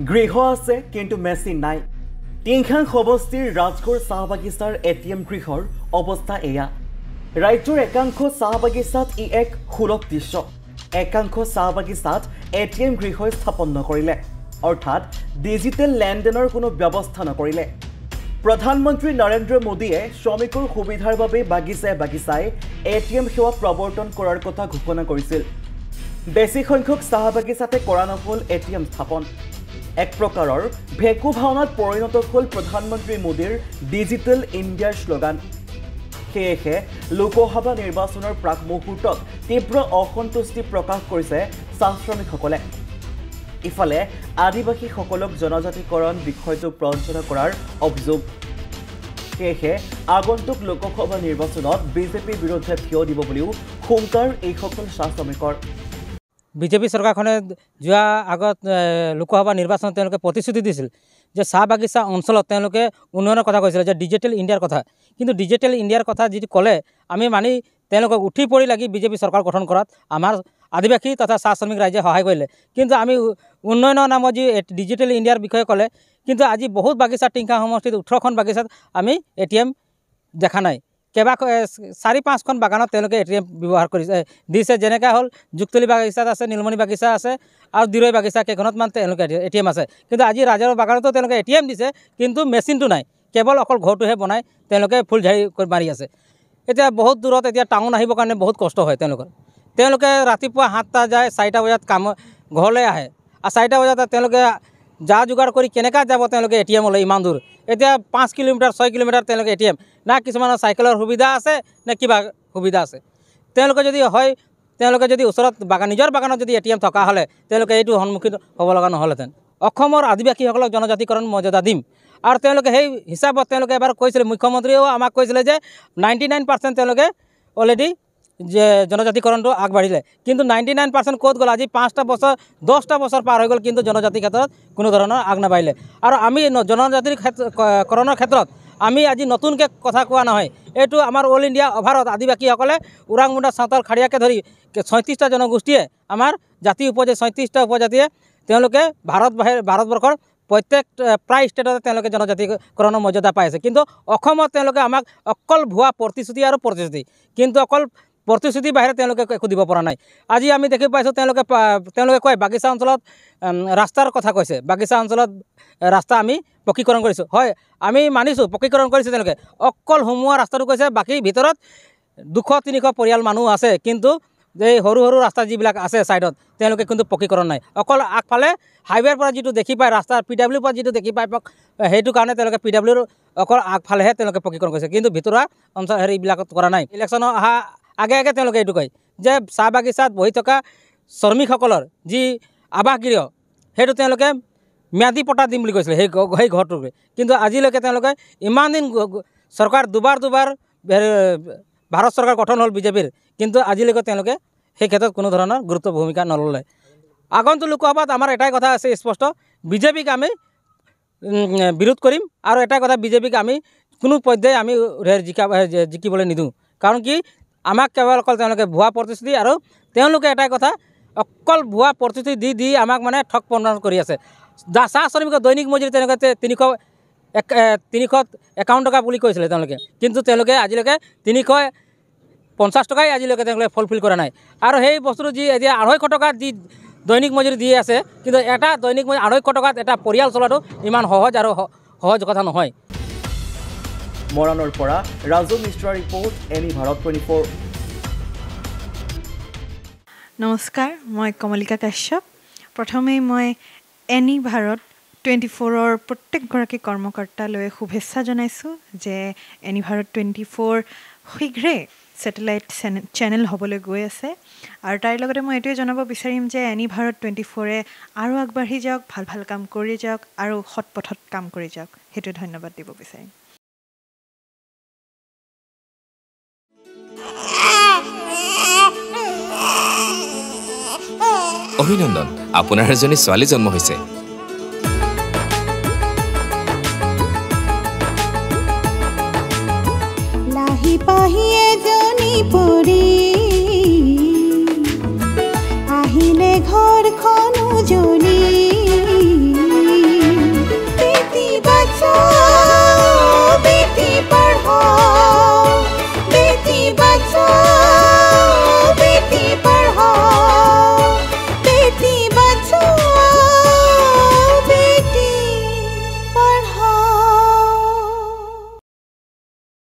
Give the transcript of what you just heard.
গৃহ আছে কিন্তু মেচিন নাই। টিংখাং সমষ্টিৰ ৰাজগড় চাহ বাগিচাৰ এটিএম গৃহৰ অৱস্থা এয়া। ৰাজ্যৰ একাংশ চাহ বাগিচাত ই এক সুলভ দৃশ্য। একাংশ চাহ বাগিচাত এটিএম গৃহই স্থাপন নকৰিলে, অৰ্থাৎ ডিজিটেল লেনদেনৰ কোনো ব্যৱস্থা নকৰিলে। প্ৰধানমন্ত্ৰী নৰেন্দ্ৰ মোদীয়ে শ্ৰমিকৰ সুবিধাৰ বাবে বাগিচাই বাগিচাই এটিএম সেৱা প্ৰৱৰ্তন কৰাৰ কথা ঘোষণা কৰিছিল। বেছি সংখ্যক চাহ বাগিচাতে কৰা নহ'ল এটিএম স্থাপন। এক প্ৰকাৰৰ ভেকু ভাওনাত পৰিণত হ'ল প্ৰধানমন্ত্ৰী মোদীৰ ডিজিটেল ইণ্ডিয়াৰ শ্লোগান। সেয়েহে লোকসভা নিৰ্বাচনৰ প্ৰাক মুহূৰ্তত তীব্ৰ অসন্তুষ্টি প্ৰকাশ কৰিছে চাহ শ্ৰমিকসকলে। ইফালে আদিবাসীসকলক জনজাতিকৰণ বিষয়টো প্ৰঞ্চনা কৰাৰ অভিযোগ। সেয়েহে আগন্তুক লোকসভা নিৰ্বাচনত বিজেপিৰ বিৰুদ্ধে থিয় দিব বুলিও হুংকাৰ এইসকল চাহ শ্ৰমিকৰ। বিজেপি চৰকাৰখনে যোৱা আগত লোকসভা নিৰ্বাচনত তেওঁলোকে প্ৰতিশ্ৰুতি দিছিল যে চাহ বাগিচা অঞ্চলত তেওঁলোকে উন্নয়নৰ কথা কৈছিলে, যে ডিজিটেল ইণ্ডিয়াৰ কথা। কিন্তু ডিজিটেল ইণ্ডিয়াৰ কথা যিটো ক'লে আমি মানি তেওঁলোকক উঠি পৰি লাগি বিজেপি চৰকাৰ গঠন কৰাত আমাৰ আদিবাসী তথা চাহ শ্ৰমিক ৰাইজে সহায় কৰিলে। কিন্তু আমি উন্নয়নৰ নামত যি ডিজিটেল ইণ্ডিয়াৰ বিষয়ে ক'লে, কিন্তু আজি বহুত বাগিচা টিংখাং সমষ্টিত 18খন বাগিচাত আমি এটিএম দেখা নাই। কেইবা 4-5খন বাগানত তেওঁলোকে এটিএম ব্যৱহাৰ কৰিছে দিছে। যেনেকৈ হ'ল যুক্তলি বাগিচাত আছে, নীলমণি বাগিচা আছে আৰু দিৰৈ বাগিচা কেইখনতমান তেওঁলোকে এটিএম আছে। কিন্তু আজি ৰাজৰ বাগানতো তেওঁলোকে এটিএম দিছে, কিন্তু মেচিনটো নাই, কেৱল অকল ঘৰটোহে বনাই তেওঁলোকে ফুল ঝাৰি মাৰি আছে। এতিয়া বহুত দূৰত এতিয়া টাউন আহিবৰ কাৰণে বহুত কষ্ট হয় তেওঁলোকে ৰাতিপুৱা 7টা যায়, 4টা বজাত ঘৰলৈ আহে, আৰু 4টা বজাত তেওঁলোকে যা যোগাৰ কৰি কেনেকৈ যাব তেওঁলোকে এটিএমলৈ ইমান দূৰ। এতিয়া 5 কিলোমিটাৰ 6 কিলোমিটাৰ তেওঁলোকে এটিএম না, কিছুমানৰ চাইকেলৰ সুবিধা আছে নে কিবা সুবিধা আছে। তেওঁলোকে যদি ওচৰত নিজৰ বাগানত যদি এটিএম থকা হ'লে তেওঁলোকে এইটো সন্মুখীন হ'ব লগা নহ'লহেঁতেন। অসমৰ আদিবাসীসকলক জনজাতিকৰণ মৰ্যাদা দিম, আৰু তেওঁলোকে সেই হিচাপত তেওঁলোকে এবাৰ কৈছিলে, মুখ্যমন্ত্ৰীয়েও আমাক কৈছিলে যে 99% তেওঁলোকে অলৰেডি যে জনজাতিকৰণটো আগবাঢ়িলে। কিন্তু 99% ক'ত গ'ল? আজি 5টা বছৰ 10টা বছৰ পাৰ হৈ গ'ল, কিন্তু জনজাতিৰ ক্ষেত্ৰত কোনো ধৰণৰ আগ নাবাঢ়িলে। আৰু আমি জনজাতিৰ কৰণৰ ক্ষেত্ৰত আমি আজি নতুনকৈ কথা কোৱা নহয়, এইটো আমাৰ অল ইণ্ডিয়া অভাৰত আদিবাসীসকলে ওৰাং মুণ্ডা চাওতাল খাৰিয়াকে ধৰি 36টা জনগোষ্ঠীয়ে আমাৰ জাতি 36টা উপজাতিয়ে তেওঁলোকে ভাৰতবৰ্ষৰ প্ৰত্যেক প্ৰায় ষ্টেটতে তেওঁলোকে জনজাতিকৰণৰ মৰ্যাদা পাই আছে। কিন্তু অসমত তেওঁলোকে আমাক অকল ভুৱা প্ৰতিশ্ৰুতি আৰু প্ৰতিশ্ৰুতি, কিন্তু অকল প্ৰতিশ্ৰুতিৰ বাহিৰে তেওঁলোকে একো দিব পৰা নাই। আজি আমি দেখি পাইছোঁ তেওঁলোকে কয় বাগিচা অঞ্চলত ৰাস্তাৰ কথা কৈছে, বাগিচা অঞ্চলত ৰাস্তা আমি পকীকৰণ কৰিছোঁ। হয়, আমি মানিছোঁ পকীকৰণ কৰিছোঁ, তেওঁলোকে অকল সোমোৱা ৰাস্তাটো কৈছে, বাকী ভিতৰত 200-300 পৰিয়াল মানুহ আছে। কিন্তু এই সৰু সৰু ৰাস্তা যিবিলাক আছে ছাইডত তেওঁলোকে কিন্তু পকীকৰণ নাই। অকল আগফালে হাইৱেৰ পৰা যিটো দেখি পায় ৰাস্তা, PWৰ পৰা যিটো দেখি পায় সেইটো কাৰণে তেওঁলোকে PWৰ অকল আগফালেহে তেওঁলোকে পকীকৰণ কৰিছে, কিন্তু ভিতৰুৱা অঞ্চল এইবিলাকত কৰা নাই। ইলেকশ্যনৰ অহা আগে আগে তেওঁলোকে এইটো কয় যে চাহ বাগিচাত বহি থকা শ্ৰমিকসকলৰ যি আৱাসগৃহ সেইটো তেওঁলোকে ম্যাদী পট্টা দিম বুলি কৈছিলে সেই ঘৰটোকে। কিন্তু আজিলৈকে তেওঁলোকে ইমান দিন চৰকাৰ দুবাৰ ভাৰত চৰকাৰ গঠন হ'ল বিজেপিৰ, কিন্তু আজিলৈকে তেওঁলোকে সেই ক্ষেত্ৰত কোনো ধৰণৰ গুৰুত্ব ভূমিকা নল'লে। আগন্তুক লোকসভাত আমাৰ এটাই কথা আছে স্পষ্ট, বিজেপিক আমি বিৰোধ কৰিম, আৰু এটাই কথা, বিজেপিক আমি কোনো পৰ্যায়ে আমি জিকিবলৈ নিদিওঁ। কাৰণ কি আমাক কেৱল অকল তেওঁলোকে ভুৱা প্ৰতিশ্ৰুতি, আৰু তেওঁলোকে এটাই কথা অকল ভুৱা প্ৰতিশ্ৰুতি দি আমাক মানে ঠগ প্ৰদান কৰি আছে। চাহ শ্ৰমিকৰ দৈনিক মজুৰি তেওঁলোকে 351 টকা বুলি কৈছিলে তেওঁলোকে, কিন্তু তেওঁলোকে আজিলৈকে 350 টকাই আজিলৈকে তেওঁলোকে ফুলফিল কৰা নাই। আৰু সেই বস্তুটো যি এতিয়া 250 টকাত যি দৈনিক মজুৰি দি আছে, কিন্তু এটা দৈনিক মজুৰি 250 টকাত এটা পৰিয়াল চলাটো ইমান সহজ কথা নহয়। মৰাণৰ পৰা ৰাজু মিশ্ৰাৰ ৰিপৰ্ট, এনি ভাৰত 24। নমস্কাৰ, মই কমলিকা কাশ্যপ। প্ৰথমেই মই এনি ভাৰত 24ৰ প্ৰত্যেকগৰাকী কৰ্মকৰ্তালৈ শুভেচ্ছা জনাইছোঁ যে এনি ভাৰত 24 শীঘ্ৰেই ছেটেলাইট চেনেল হ'বলৈ গৈ আছে। আৰু তাৰ লগতে মই এইটোৱে জনাব বিচাৰিম যে এনি ভাৰত 24ৰে আৰু আগবাঢ়ি যাওক, ভাল ভাল কাম কৰি যাওক, আৰু সৎ পথত কাম কৰি যাওক, সেইটোৱে ধন্যবাদ দিব বিচাৰিম। অভিনন্দন, আপোনাৰ এজনী ছোৱালী জন্ম হৈছে। লাহি পাহিয়ে